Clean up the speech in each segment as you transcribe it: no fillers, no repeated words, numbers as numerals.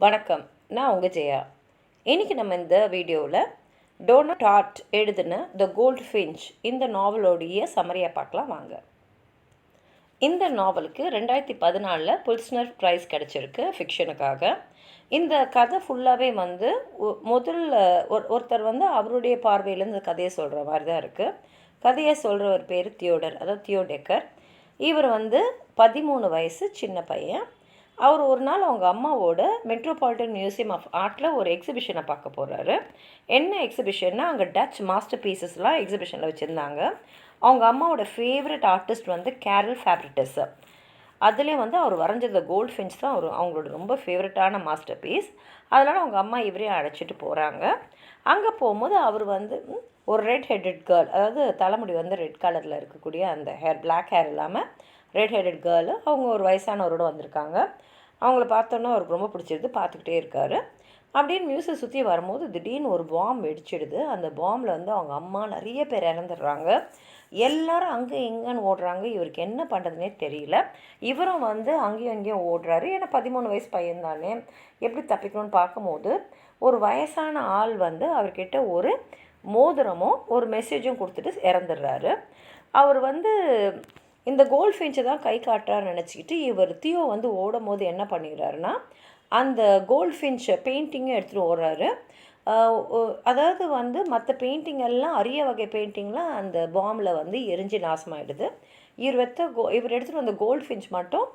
வணக்கம். நான் உங்கள் ஜெயா. இன்றைக்கி நம்ம இந்த வீடியோவில் டோனா டார்ட் எழுதின த கோல்ட் ஃபின்ச் இந்த நாவலோடைய சம்மரியாக பார்க்கலாம் வாங்க. இந்த நாவலுக்கு 2014 புல்ஸ்னர் ப்ரைஸ் கிடச்சிருக்கு ஃபிக்ஷனுக்காக. இந்த கதை ஃபுல்லாகவே முதல்ல ஒருத்தர் அவருடைய பார்வையிலேருந்து இந்த கதையை சொல்கிற மாதிரி தான் இருக்குது. கதையை சொல்கிறவர் பேர் தியோடர், அதாவது தியோடெக்கர். இவர் 13 வயசு சின்ன பையன். அவர் ஒரு நாள் அவங்க அம்மாவோட மெட்ரோபாலிட்டன் மியூசியம் ஆஃப் ஆர்ட்டில் ஒரு எக்ஸிபிஷனை பார்க்க போகிறாரு. என்ன எக்ஸிபிஷன்னா, அங்கே டச் மாஸ்டர் பீசஸ்லாம் எக்ஸிபிஷனில் வச்சுருந்தாங்க. அவங்க அம்மாவோட ஃபேவரட் ஆர்டிஸ்ட் கேரல் ஃபேப்ரிட்டஸ். அதுலேயும் அவர் வரைஞ்சது கோல்ட் ஃபின்ச் தான் அவங்களோட ரொம்ப ஃபேவரட்டான மாஸ்டர் பீஸ். அதனால் அவங்க அம்மா இவரையும் அழைச்சிட்டு போகிறாங்க. அங்கே போகும்போது அவர் ஒரு ரெட் ஹெட்டட் கேர்ள், அதாவது தலைமுடி ரெட் கலரில் இருக்கக்கூடிய அந்த பிளாக் ஹேர் இல்லாமல் ரெட் ஹெட்டட் கேர்ள், அவங்க ஒரு வயசானவரோடு வந்திருக்காங்க. அவங்கள பார்த்தோன்னா அவருக்கு ரொம்ப பிடிச்சிருது, பார்த்துக்கிட்டே இருக்கார். அப்படின்னு மியூசியம் சுற்றி வரும்போது திடீர்னு ஒரு பாம் வெடிச்சிடுது. அந்த பாம்பில் அவங்க அம்மா நிறைய பேர் இறந்துடுறாங்க. எல்லோரும் அங்கே எங்கேன்னு ஓடுறாங்க. இவருக்கு என்ன பண்ணுறதுனே தெரியல. இவரும் அங்கேயும் இங்கேயும் ஓடுறாரு. ஏன்னா 13 வயசு பையன் தானே, எப்படி தப்பிக்கணும்னு பார்க்கும்போது ஒரு வயசான ஆள் அவர்கிட்ட ஒரு மோதிரமும் ஒரு மெசேஜும் கொடுத்துட்டு இறந்துடுறாரு. அவர் இந்த கோல்ட் ஃபின்ச்சை தான் கை காட்டுறாருன்னு நினச்சிக்கிட்டு இவர் தியோ ஓடும் போது என்ன பண்ணிடுறாருன்னா, அந்த கோல்ட் ஃபின்ச்சை பெயிண்டிங்கும் எடுத்துகிட்டு ஓடுறாரு. அதாவது மற்ற பெயிண்டிங் எல்லாம் அரிய வகை பெயிண்டிங்லாம் அந்த பாம்பில் எரிஞ்சு நாசமாகிடுது. இவர் எடுத்துகிட்டு வந்த கோல்ட் ஃபின்ச் மட்டும்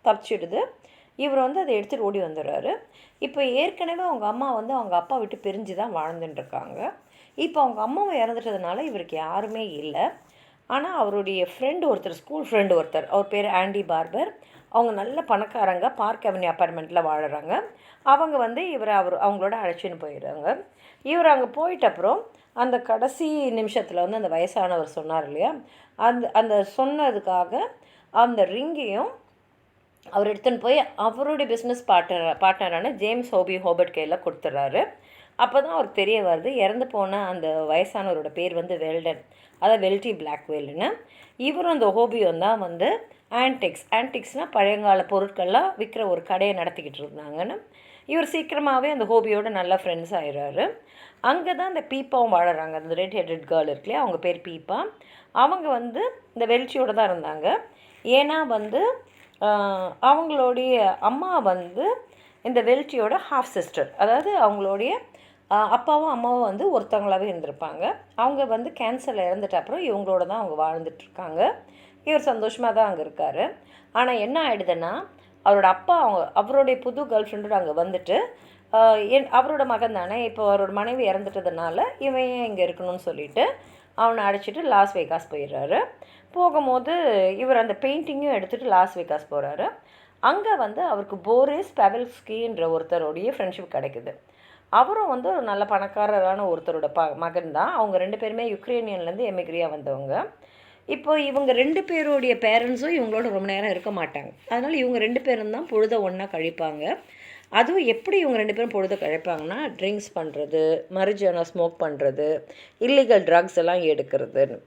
தப்பிச்சிடுது. இவர் அதை எடுத்துகிட்டு ஓடி வந்துடுறாரு. இப்போ ஏற்கனவே அவங்க அம்மா அவங்க அப்பா விட்டு பிரிஞ்சு தான் வாழ்ந்துட்டுருக்காங்க. இப்போ அவங்க அம்மாவை இறந்துட்டதுனால இவருக்கு யாருமே இல்லை. ஆனால் அவருடைய ஃப்ரெண்டு ஒருத்தர், ஸ்கூல் ஃப்ரெண்டு ஒருத்தர், அவர் பேர் ஆண்டி பார்பர். அவங்க நல்ல பணக்காரங்க, பார்க் அவென்யூ அப்பார்ட்மெண்ட்டில் வாழுறாங்க. அவங்க அவங்களோட அழைச்சின்னு போயிடுறாங்க. இவர் அங்கே போயிட்ட அப்புறம் அந்த கடைசி நிமிஷத்தில் அந்த வயசானவர் சொன்னார் இல்லையா, அந்த சொன்னதுக்காக அந்த ரிங்கையும் அவர் எடுத்துன்னு போய் அவருடைய பிஸ்னஸ் பார்ட்னரான ஜேம்ஸ் ஹோபர்ட் கையில் கொடுத்துட்றாரு. அப்போ தான் அவருக்கு தெரிய வருது, இறந்து போன அந்த வயசானவரோட பேர் வெல்டன், அதாவது வெல்டி பிளாக்வேல்னு. இவரும் அந்த ஹோபியும் தான் ஆன்டிக்ஸ்னால் பழையங்கால பொருட்கள்லாம் விற்கிற ஒரு கடையை நடத்திக்கிட்டு இருந்தாங்கன்னு. இவர் சீக்கிரமாகவே அந்த ஹோபியோட நல்ல ஃப்ரெண்ட்ஸ் ஆயிடுறாரு. அங்கே தான் இந்த பீப்பாவும் வாழறாங்க. அந்த ரெட் ஹெட்டட் கேர்ள் இருக்குல்லையா, அவங்க பேர் பீப்பா. அவங்க இந்த வெல்ச்சியோடு தான் இருந்தாங்க. ஏன்னா அவங்களுடைய அம்மா இந்த வெல்ச்சியோட ஹாஃப் சிஸ்டர், அதாவது அவங்களுடைய அப்பாவும் அம்மாவும் ஒருத்தவங்களாகவே இருந்திருப்பாங்க. அவங்க கேன்சரில் இறந்துட்ட அப்புறம் இவங்களோட தான் அவங்க வாழ்ந்துட்டுருக்காங்க. இவர் சந்தோஷமாக தான் அங்கே இருக்கார். ஆனால் என்ன ஆகிடுதுன்னா, அவரோட அப்பா அவருடைய புது கேர்ள் ஃப்ரெண்டோடு அங்கே அவரோட மகன் தானே, இப்போ அவரோட மனைவி இறந்துட்டதுனால இவன் ஏன் இங்கே இருக்கணும்னு சொல்லிவிட்டு அவனை அழைச்சிட்டு லாஸ் வேகாஸ் போயிடுறாரு. போகும்போது இவர் அந்த பெயிண்டிங்கும் எடுத்துகிட்டு லாஸ் வேகாஸ் போகிறாரு. அங்கே அவருக்கு போரிஸ் பெவல்ஸ்கின்ற ஒருத்தருடைய ஃப்ரெண்ட்ஷிப் கிடைக்குது. அவரும் ஒரு நல்ல பணக்காரரான ஒருத்தரோட மகன் தான். அவங்க 2 பேருமே யுக்ரைனியன்லேருந்து எமிக்ரியாக வந்தவங்க. இப்போ இவங்க 2 பேருடைய பேரண்ட்ஸும் இவங்களோட ரொம்ப நேரம் இருக்க மாட்டாங்க. அதனால் இவங்க 2 பேரும் தான் பொழுதை ஒன்றா கழிப்பாங்க. அதுவும் எப்படி இவங்க 2 பேரும் பொழுதை கழிப்பாங்கன்னா, ட்ரிங்க்ஸ் பண்ணுறது, மரிஜுவானா ஸ்மோக் பண்ணுறது, இல்லீகல் ட்ரக்ஸ் எல்லாம் எடுக்கிறதுன்னு.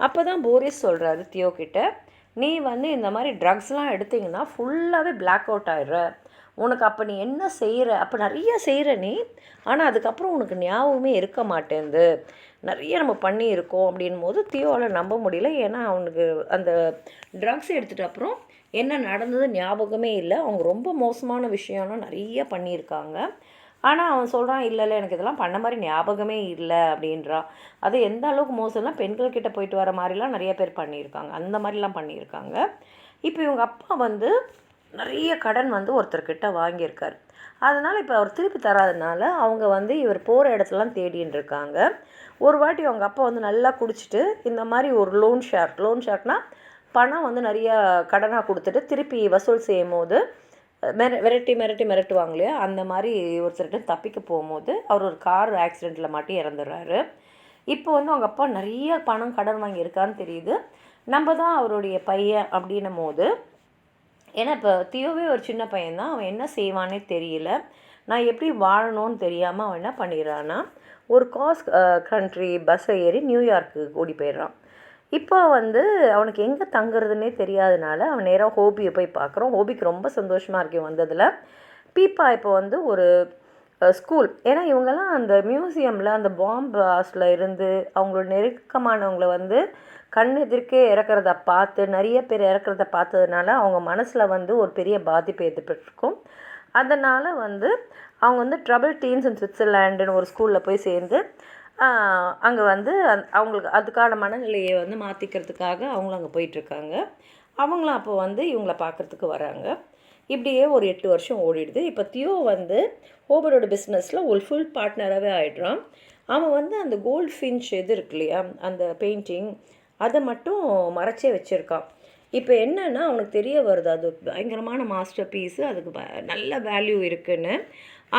அப்போ தான் போரிஸ் சொல்கிறாரு தியோ கிட்ட, நீ இந்த மாதிரி ட்ரக்ஸ்லாம் எடுத்திங்கன்னா ஃபுல்லாகவே பிளாக் அவுட் ஆகிடுற. உனக்கு அப்போ நீ என்ன செய்கிற, அப்போ நிறைய செய்கிற நீ, ஆனால் அதுக்கப்புறம் உனக்கு ஞாபகமே இருக்க மாட்டேங்குது. நிறைய நம்ம பண்ணியிருக்கோம் அப்படின் போது தியோவால் நம்ப முடியல. ஏன்னா அவனுக்கு அந்த ட்ரக்ஸ் எடுத்துகிட்ட அப்புறம் என்ன நடந்தது ஞாபகமே இல்லை. அவங்க ரொம்ப மோசமான விஷயம்லாம் நிறைய பண்ணியிருக்காங்க. ஆனால் அவன் சொல்கிறான், இல்லை எனக்கு இதெல்லாம் பண்ண மாதிரி ஞாபகமே இல்லை அப்படின்றான். அது எந்த அளவுக்கு மோசம்லாம், பெண்கள்கிட்ட போயிட்டு வர மாதிரிலாம் நிறைய பேர் பண்ணியிருக்காங்க, அந்த மாதிரிலாம் பண்ணியிருக்காங்க. இப்போ இவங்க அப்பா நிறைய கடன் ஒருத்தர்கிட்ட வாங்கியிருக்கார். அதனால் இப்போ அவர் திருப்பி தராதனால அவங்க இவர் போகிற இடத்துலாம் தேடின்னு இருக்காங்க. ஒரு வாட்டி அவங்க அப்பா நல்லா குடிச்சிட்டு இந்த மாதிரி ஒரு லோன் ஷார்க்னால் பணம் நிறையா கடனாக கொடுத்துட்டு திருப்பி வசூல் செய்யும் போது மிரட்டுவாங்க இல்லையா, அந்த மாதிரி ஒருத்தர்கிட்ட தப்பிக்க போகும்போது அவர் ஒரு கார் ஆக்சிடெண்ட்டில் மாட்டி இறந்துடுறாரு. இப்போ அவங்க அப்பா நிறைய பணம் கடன் வாங்கியிருக்கான்னு தெரியுது. நம்ம தான் அவருடைய பையன் அப்படின்னும் போது, ஏன்னா இப்போ தியோவே ஒரு சின்ன பையன்தான், அவன் என்ன செய்வானே தெரியல. நான் எப்படி வாழணும்னு தெரியாமல் அவன் என்ன பண்ணிடுறான்னா, ஒரு கண்ட்ரி பஸ்ஸை ஏறி நியூயார்க்கு ஓடி போயிடுறான். இப்போ அவனுக்கு எங்கே தங்குறதுன்னே தெரியாதனால அவன் நேராக ஹோபியை போய் பார்க்குறான். ஹோபிக்கு ரொம்ப சந்தோஷமாக இருக்கு வந்ததில். பீப்பா இப்போ வந்து ஒரு ஸ்கூல், ஏன்னா இவங்கெல்லாம் அந்த மியூசியமில் அந்த பாம்பு பிளாஸ்டில் இருந்து அவங்களோட நெருக்கமானவங்களை வந்து கண் எதிர்க்கே இறக்கிறத பார்த்து நிறைய பேர் இறக்கிறத பார்த்ததுனால அவங்க மனசில் வந்து ஒரு பெரிய பாதிப்பு ஏற்பட்டிருக்கும். அதனால் வந்து அவங்க வந்து ட்ரபிள் டீன்ஸ் இன் சுவிட்சர்லாண்டுன்னு ஒரு ஸ்கூலில் போய் சேர்ந்து அங்கே வந்து அவங்களுக்கு அதுக்கான மனநிலையை வந்து மாற்றிக்கிறதுக்காக அவங்களும் அங்கே போயிட்டுருக்காங்க. அவங்களும் அப்போ வந்து இவங்கள பார்க்குறதுக்கு வராங்க. இப்படியே ஒரு 8 வருஷம் ஓடிடுது. இப்போ தியோ வந்து ஹோபரோட பிஸ்னஸில் ஒரு ஃபுல் பார்ட்னராகவே ஆகிடுறான். அவன் வந்து அந்த கோல்ட் ஃபின்ச் இது இருக்கு இல்லையா, அந்த பெயிண்டிங், அதை மட்டும் மறைச்சே வச்சுருக்கான். இப்போ என்னென்னா அவனுக்கு தெரிய வருது அது பயங்கரமான மாஸ்டர் பீஸு, அதுக்கு நல்ல வேல்யூ இருக்குதுன்னு.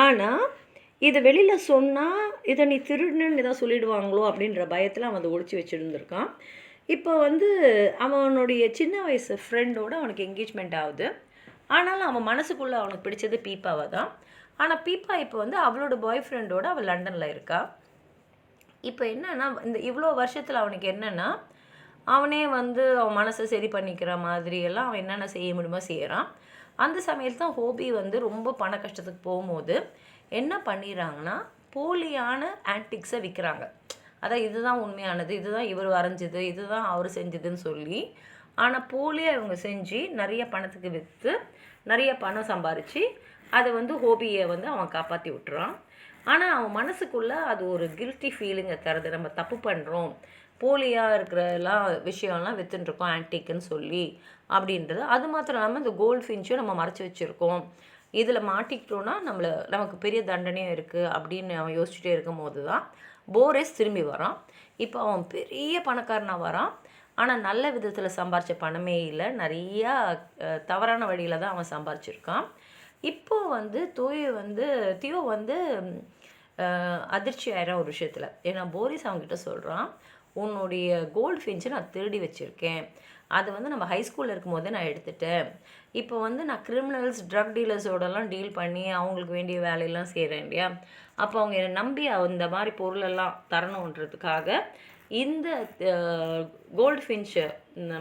ஆனால் இதை வெளியில் சொன்னால் இதை நீ திருடுன்னு ஏதாவது சொல்லிடுவாங்களோ அப்படின்ற பயத்தில் அவன் அதை ஒழிச்சு வச்சுருந்துருக்கான். இப்போ வந்து அவனுடைய சின்ன வயசு ஃப்ரெண்டோட அவனுக்கு என்கேஜ்மெண்ட் ஆகுது. ஆனாலும் அவன் மனசுக்குள்ளே அவனுக்கு பிடிச்சது பீப்பாவை தான். ஆனால் பீப்பா இப்போ வந்து அவளோட பாய் ஃப்ரெண்டோடு அவள் லண்டனில் இருக்கா. இப்போ என்னென்னா இந்த இவ்வளோ வருஷத்தில் அவனுக்கு என்னென்னா அவனே வந்து அவன் மனசை சரி பண்ணிக்கிற மாதிரியெல்லாம் அவன் என்னென்ன செய்ய முடியுமோ செய்கிறான். அந்த சமயத்தில் தான் ஹோபி வந்து ரொம்ப பண கஷ்டத்துக்கு போகும்போது என்ன பண்ணிடுறாங்கன்னா போலியான ஆன்டிக்ஸை விற்கிறாங்க. அதான் இதுதான் உண்மையானது, இதுதான் இவர் வரைஞ்சது, இதுதான் அவர் செஞ்சதுன்னு சொல்லி. ஆனால் போலியாக இவங்க செஞ்சு நிறைய பணத்துக்கு விற்று நிறைய பணம் சம்பாரித்து அதை வந்து ஹோபியை வந்து அவன் காப்பாற்றி விட்டுறான். ஆனால் அவன் மனசுக்குள்ளே அது ஒரு கில்ட்டி ஃபீலிங்கை தருது. நம்ம தப்பு பண்ணுறோம், போலியாக இருக்கிற விஷயம்லாம் விற்றுருக்கோம் ஆன்டிக்குன்னு சொல்லி அப்படின்றது. அது மாத்திரம் இல்லாமல் இந்த கோல்ட் ஃபின்ச்சும் நம்ம மறைச்சி வச்சுருக்கோம், இதில் மாட்டிக்கிட்டோன்னா நமக்கு பெரிய தண்டனையும் இருக்குது அப்படின்னு அவன் யோசிச்சுட்டே இருக்கும் போது தான் போரிஸ் திரும்பி வரான். இப்போ அவன் பெரிய பணக்காரனாக வரான். ஆனால் நல்ல விதத்தில் சம்பாரித்த பணமே இல்லை, நிறையா தவறான வழியில் தான் அவன் சம்பாரிச்சிருக்கான். இப்போது வந்து தியோ வந்து அதிர்ச்சி ஆயிரம் ஒரு விஷயத்தில். ஏன்னா போரிஸ் அவங்ககிட்ட சொல்கிறான், உன்னுடைய கோல்டு ஃபின்ச்சை நான் திருடி வச்சுருக்கேன், அது வந்து நம்ம ஹைஸ்கூலில் இருக்கும் போதே நான் எடுத்துட்டேன். இப்போ வந்து நான் கிரிமினல்ஸ் ட்ரக் டீலர்ஸோடலாம் டீல் பண்ணி அவங்களுக்கு வேண்டிய வேலையெல்லாம் செய்கிறேன் இல்லையா, அப்போ அவங்க என்னை நம்பி இந்த மாதிரி பொருளெல்லாம் தரணுன்றதுக்காக இந்த கோல்டு ஃபின்ச்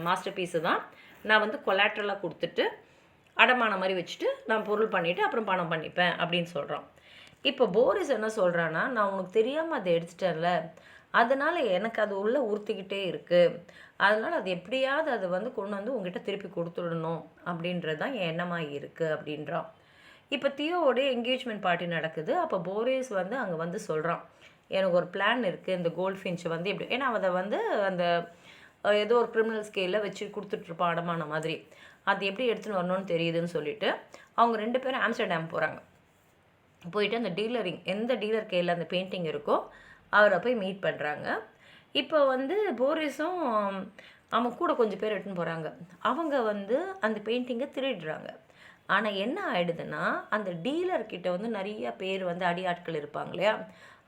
மாஸ்டர் பீஸு தான் நான் வந்து கொலாட்ரலாக கொடுத்துட்டு அடமான மாதிரி வச்சுட்டு நான் பொருள் பண்ணிவிட்டு அப்புறம் பணம் பண்ணிப்பேன் அப்படின்னு சொல்கிறான். இப்போ போரிஸ் என்ன சொல்கிறான்னா, நான் உனக்கு தெரியாமல் அதை எடுத்துட்டேன்ல, அதனால் எனக்கு அது உள்ளே உறுத்திக்கிட்டே இருக்குது, அதனால் அது எப்படியாவது அதை வந்து கொண்டு வந்து உங்ககிட்ட திருப்பி கொடுத்துடணும் அப்படின்றது தான் என் எண்ணமாக இருக்குது அப்படின்றான். இப்போ தியோவோடைய என்கேஜ்மெண்ட் பார்ட்டி நடக்குது. அப்போ போரிஸ் வந்து அங்கே வந்து சொல்கிறான், எனக்கு ஒரு பிளான் இருக்குது, இந்த கோல்ட் ஃபின்ச்சை வந்து எப்படி, ஏன்னா அதை வந்து அந்த ஏதோ ஒரு கிரிமினல் ஸ்கேலில் வச்சு கொடுத்துட்ருப்பான் அடமான மாதிரி, அது எப்படி எடுத்துன்னு வரணும்னு தெரியுதுன்னு சொல்லிட்டு அவங்க 2 பேரும் ஆம்ஸ்டர்டாம் போகிறாங்க. போயிட்டு அந்த எந்த டீலர் கையில் அந்த பெயிண்டிங் இருக்கோ அவரை போய் மீட் பண்ணுறாங்க. இப்போ வந்து போரிஸும் அவன் கூட கொஞ்சம் பேர் எடுத்துன்னு போகிறாங்க. அவங்க வந்து அந்த பெயிண்டிங்கை திருடுறாங்க. ஆனால் என்ன ஆகிடுதுன்னா, அந்த டீலர்கிட்ட வந்து நிறைய பேர் வந்து அடியாட்கள் இருப்பாங்க இல்லையா,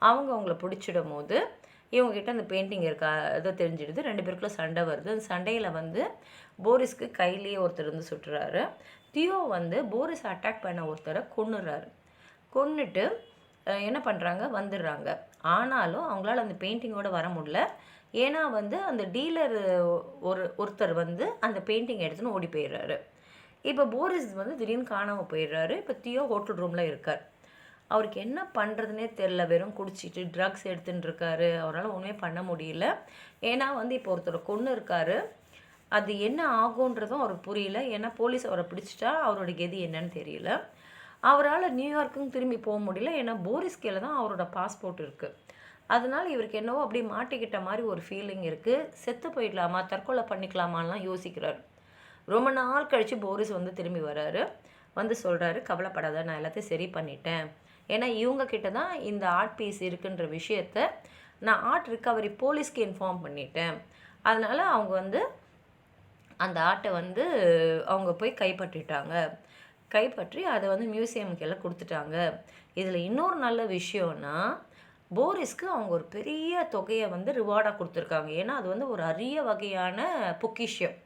அவங்கள பிடிச்சிடும் போது இவங்ககிட்ட அந்த பெயிண்டிங் இருக்கா அதை தெரிஞ்சிடுது. 2 பேருக்குள்ள சண்டை வருது. அந்த சண்டையில் வந்து போரிஸ்க்கு கையிலேயே ஒருத்தர் வந்து சுட்டுறாரு. தியோ வந்து போரிஸ் அட்டாக் பண்ண ஒருத்தரை கொன்னுட்டு என்ன பண்ணுறாங்க, வந்துடுறாங்க. ஆனாலும் அவங்களால அந்த பெயிண்டிங்கோடு வர முடியல. ஏன்னா வந்து அந்த டீலர் ஒருத்தர் வந்து அந்த பெயிண்டிங் எடுத்துன்னு ஓடி போயிடுறாரு. இப்போ போரிஸ் வந்து திடீர்னு காணாமல் போயிடுறாரு. இப்போ தியோ ஹோட்டல் ரூமில் இருக்கார். அவருக்கு என்ன பண்ணுறதுனே தெரில, வெறும் குடிச்சிட்டு ட்ரக்ஸ் எடுத்துன்னு இருக்காரு. அவரால் ஒன்றுமே பண்ண முடியல. ஏன்னா வந்து இப்போ ஒருத்தரை கொன்று இருக்காரு, அது என்ன ஆகுன்றதும் அவருக்கு புரியல. ஏன்னா போலீஸ் அவரை பிடிச்சிட்டா அவரோட கெதி என்னன்னு தெரியல. அவரால் நியூயார்க்குன்னு திரும்பி போக முடியல. ஏன்னா போரிஸ் கையில் தான் அவரோட பாஸ்போர்ட் இருக்குது. அதனால் இவருக்கு என்னவோ அப்படி மாட்டிக்கிட்ட மாதிரி ஒரு ஃபீலிங் இருக்குது. செத்து போயிடலாமா, தற்கொலை பண்ணிக்கலாமான்லாம் யோசிக்கிறார். ரொம்ப நாள் கழித்து போரிஸ் வந்து திரும்பி வராரு. வந்து சொல்கிறாரு, கவலைப்படாத, நான் எல்லாத்தையும் சரி பண்ணிட்டேன். ஏன்னா இவங்கக்கிட்ட தான் இந்த ஆர்ட் பீஸ் இருக்குன்ற விஷயத்த நான் ஆர்ட் ரிகவரி போலீஸ்க்கு இன்ஃபார்ம் பண்ணிட்டேன். அதனால் அவங்க வந்து அந்த ஆர்ட்டை வந்து அவங்க போய் கைப்பற்றி அதை வந்து மியூசியமுக்கு எல்லாம் கொடுத்துட்டாங்க. இதில் இன்னொரு நல்ல விஷயம்னா, போரிஸ்க்கு அவங்க ஒரு பெரிய தொகையை வந்து ரிவார்டாக கொடுத்துருக்காங்க. ஏன்னா அது வந்து ஒரு அரிய வகையான பொக்கிஷம்.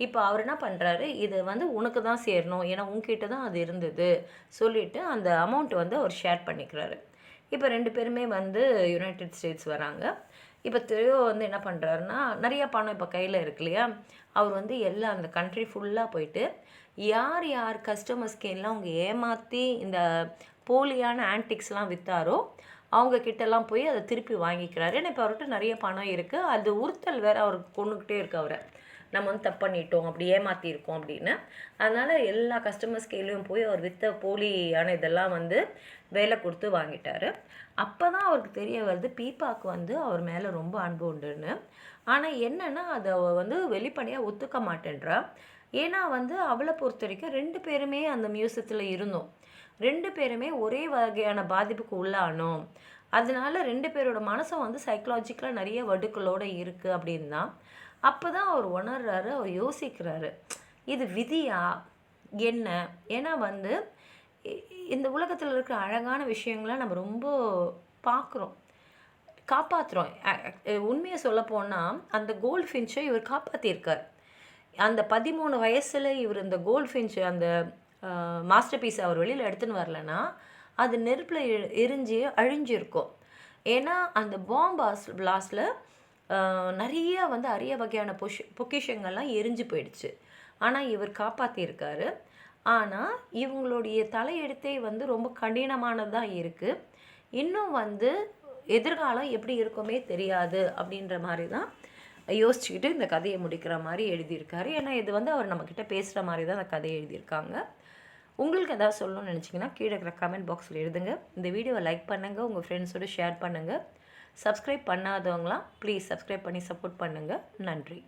இப்போ அவர் என்ன பண்ணுறாரு, இது வந்து உனக்கு தான் சேரணும், ஏன்னா உங்ககிட்ட தான் அது இருந்தது சொல்லிவிட்டு அந்த அமௌண்ட் வந்து அவர் ஷேர் பண்ணிக்கிறாரு. இப்போ 2 பேருமே வந்து யுனைடெட் ஸ்டேட்ஸ் வராங்க. இப்போ தியோ வந்து என்ன பண்ணுறாருன்னா, நிறையா பணம் இப்போ கையில் இருக்கு இல்லையா, அவர் வந்து அந்த கண்ட்ரி ஃபுல்லாக போயிட்டு யார் யார் கஸ்டமர்ஸ்க்கெல்லாம் அவங்க ஏமாற்றி இந்த போலியான ஆன்டிக்ஸ்லாம் விற்றாரோ அவங்கக்கிட்டலாம் போய் அதை திருப்பி வாங்கிக்கிறாரு. ஏன்னா இப்போ அவர்கிட்ட நிறைய பணம் இருக்குது. அது உறுத்தல் வேறு அவருக்கு கொண்டுக்கிட்டே இருக்கு அவரை. நம்ம வந்து தப்பு பண்ணிட்டோம், அப்படி ஏமாற்றிருக்கோம் அப்படின்னு. அதனால் எல்லா கஸ்டமர்ஸ் கையிலையும் போய் அவர் விற்ற போலியான இதெல்லாம் வந்து வேலை கொடுத்து வாங்கிட்டார். அப்போ தான் அவருக்கு தெரிய வருது பீப்பாவுக்கு வந்து அவர் மேலே ரொம்ப அன்பு உண்டுன்னு. ஆனால் என்னென்னா அதை வந்து வெளிப்படையாக ஒத்துக்க மாட்டேன்றா. ஏன்னா வந்து அவளை பொறுத்த வரைக்கும் 2 பேருமே அந்த மியூசியத்தில் இருந்தோம். 2 பேருமே ஒரே வகையான பாதிப்புக்கு உள்ளானோம். அதனால 2 பேரோட மனசும் வந்து சைக்கலாஜிக்கலாக நிறைய வடுக்களோடு இருக்குது அப்படின்னு தான். அப்போ தான் அவர் உணர்றாரு, அவர் யோசிக்கிறாரு, இது விதியா என்ன? ஏன்னா வந்து இந்த உலகத்தில் இருக்கிற அழகான விஷயங்களை நம்ம ரொம்ப பார்க்குறோம், காப்பாற்றுறோம். உண்மையை சொல்லப்போனால் அந்த கோல்ட் ஃபின்ச்சை இவர் காப்பாற்றியிருக்கார். அந்த 13 வயசில் இவர் இந்த கோல்ட் ஃபின்ச் அந்த மாஸ்டர் பீஸ் அவர் வெளியில் எடுத்துன்னு வரலன்னா அது நெருப்பில் எரிஞ்சு அழிஞ்சிருக்கும். ஏன்னா அந்த பிளாஸ்டில் நிறைய வந்து அரிய வகையான பொக்கிஷங்கள்லாம் எரிஞ்சு போயிடுச்சு. ஆனால் இவர் காப்பாற்றியிருக்காரு. ஆனால் இவங்களுடைய தலையெழுத்தே வந்து ரொம்ப கடினமானதாக இருக்குது. இன்னும் வந்து எதிர்காலம் எப்படி இருக்குமே தெரியாது அப்படின்ற மாதிரி தான் யோசிச்சுக்கிட்டு இந்த கதையை முடிக்கிற மாதிரி எழுதியிருக்காரு. ஏன்னா இது வந்து அவர் நம்மக்கிட்ட பேசுகிற மாதிரி தான் அந்த கதையை எழுதியிருக்காங்க. உங்களுக்கு எதாவது சொல்லணும்னு நினச்சிங்கன்னா கீழே இருக்கிற கமெண்ட் பாக்ஸில் எழுதுங்க. இந்த வீடியோவை லைக் பண்ணுங்கள், உங்கள் ஃப்ரெண்ட்ஸோடு ஷேர் பண்ணுங்கள். சப்ஸ்கிரைப் பண்ணாதவங்களாம் ப்ளீஸ் சப்ஸ்கிரைப் பண்ணி சப்போர்ட் பண்ணுங்கள். நன்றி.